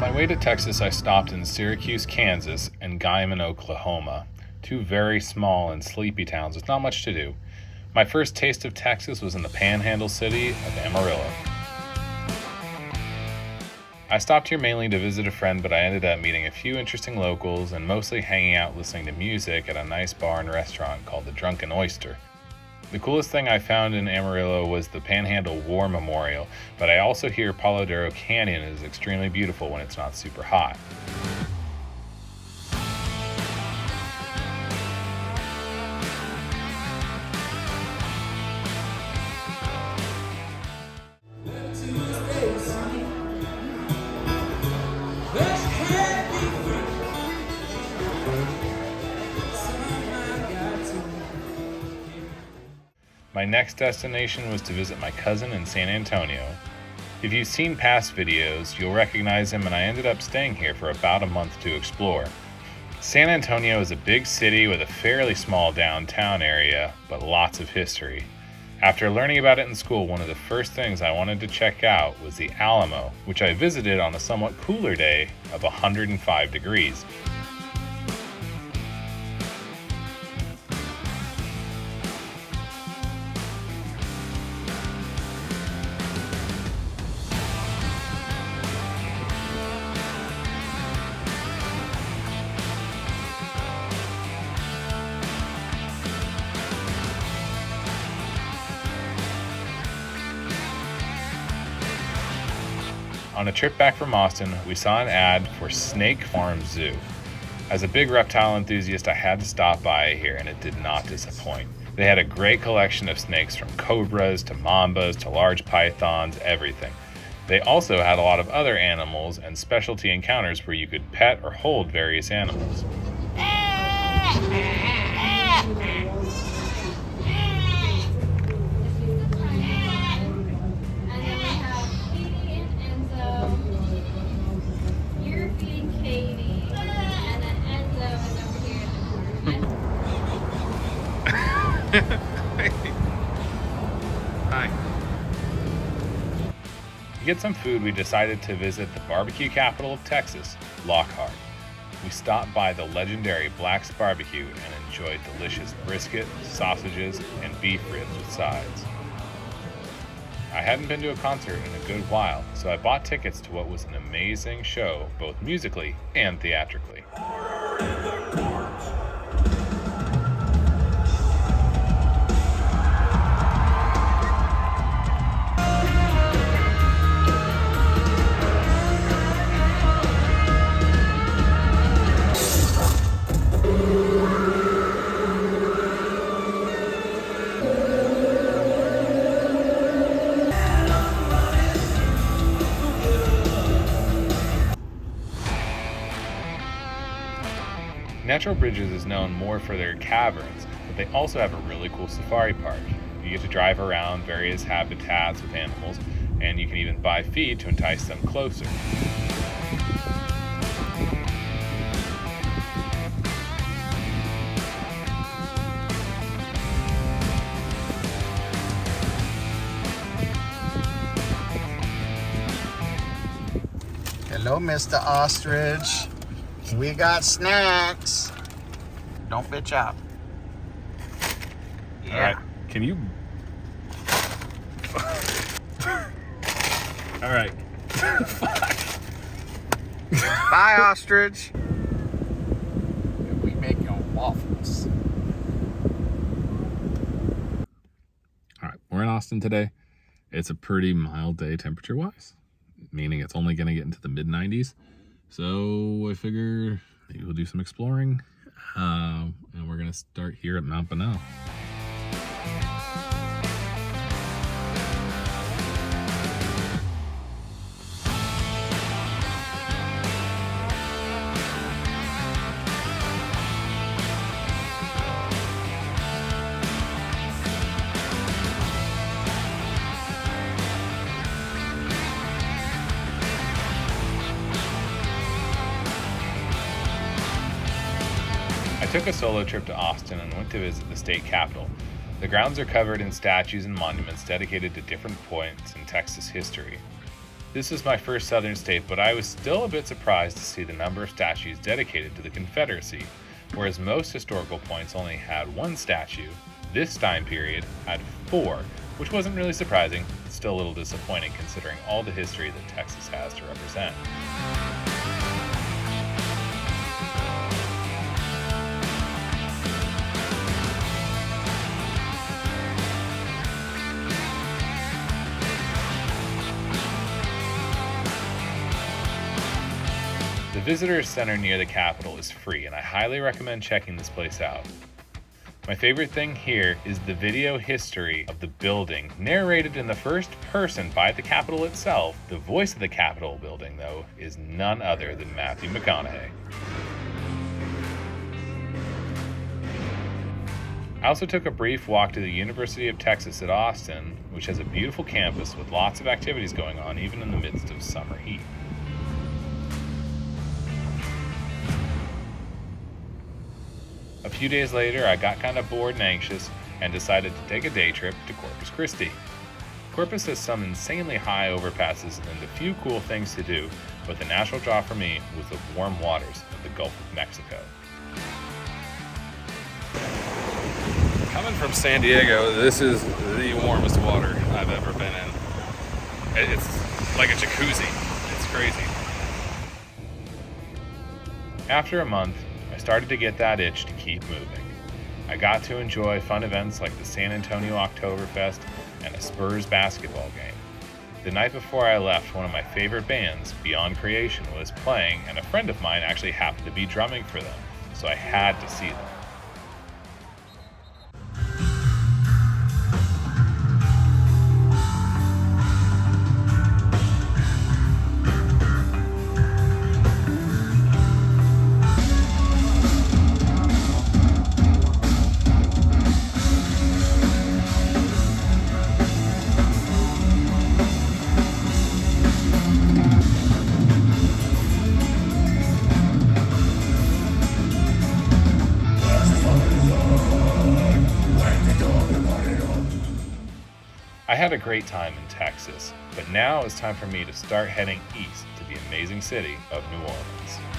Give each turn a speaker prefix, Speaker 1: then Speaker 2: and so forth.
Speaker 1: my way to Texas, I stopped in Syracuse, Kansas, and Guymon, Oklahoma, two very small and sleepy towns with not much to do. My first taste of Texas was in the Panhandle city of Amarillo. I stopped here mainly to visit a friend, but I ended up meeting a few interesting locals and mostly hanging out listening to music at a nice bar and restaurant called the Drunken Oyster. The coolest thing I found in Amarillo was the Panhandle War Memorial, but I also hear Palo Duro Canyon is extremely beautiful when it's not super hot. My next destination was to visit my cousin in San Antonio. If you've seen past videos, you'll recognize him, and I ended up staying here for about a month to explore. San Antonio is a big city with a fairly small downtown area, but lots of history. After learning about it in school, one of the first things I wanted to check out was the Alamo, which I visited on a somewhat cooler day of 105 degrees. On a trip back from Austin, we saw an ad for Snake Farm Zoo. As a big reptile enthusiast, I had to stop by here, and it did not disappoint. They had a great collection of snakes, from cobras to mambas to large pythons, everything. They also had a lot of other animals and specialty encounters where you could pet or hold various animals. Hi. To get some food, we decided to visit the barbecue capital of Texas, Lockhart. We stopped by the legendary Black's Barbecue and enjoyed delicious brisket, sausages, and beef ribs with sides. I hadn't been to a concert in a good while, so I bought tickets to what was an amazing show, both musically and theatrically. Natural Bridges is known more for their caverns, but they also have a really cool safari park. You get to drive around various habitats with animals, and you can even buy feed to entice them closer.
Speaker 2: Hello, Mr. Ostrich. We got snacks. Don't bitch out. Yeah.
Speaker 1: All right, can you? All right. Fuck.
Speaker 2: Bye, Ostrich. We make your waffles.
Speaker 1: All right, we're in Austin today. It's a pretty mild day temperature-wise, meaning it's only going to get into the mid-90s. So I figure maybe we'll do some exploring, and we're going to start here at Mount Bunnell. I took a solo trip to Austin and went to visit the state capitol. The grounds are covered in statues and monuments dedicated to different points in Texas history. This was my first southern state, but I was still a bit surprised to see the number of statues dedicated to the Confederacy. Whereas most historical points only had one statue, this time period had 4, which wasn't really surprising, but still a little disappointing considering all the history that Texas has to represent. The Visitor Center near the Capitol is free, and I highly recommend checking this place out. My favorite thing here is the video history of the building, narrated in the first person by the Capitol itself. The voice of the Capitol building, though, is none other than Matthew McConaughey. I also took a brief walk to the University of Texas at Austin, which has a beautiful campus with lots of activities going on even in the midst of summer heat. A few days later, I got kind of bored and anxious and decided to take a day trip to Corpus Christi. Corpus has some insanely high overpasses and a few cool things to do, but the natural draw for me was the warm waters of the Gulf of Mexico.
Speaker 3: Coming from San Diego, this is the warmest water I've ever been in. It's like a jacuzzi. It's crazy.
Speaker 1: After a month, I started to get that itch to keep moving. I got to enjoy fun events like the San Antonio Oktoberfest and a Spurs basketball game. The night before I left, one of my favorite bands, Beyond Creation, was playing, and a friend of mine actually happened to be drumming for them, so I had to see them. I had a great time in Texas, but now it's time for me to start heading east to the amazing city of New Orleans.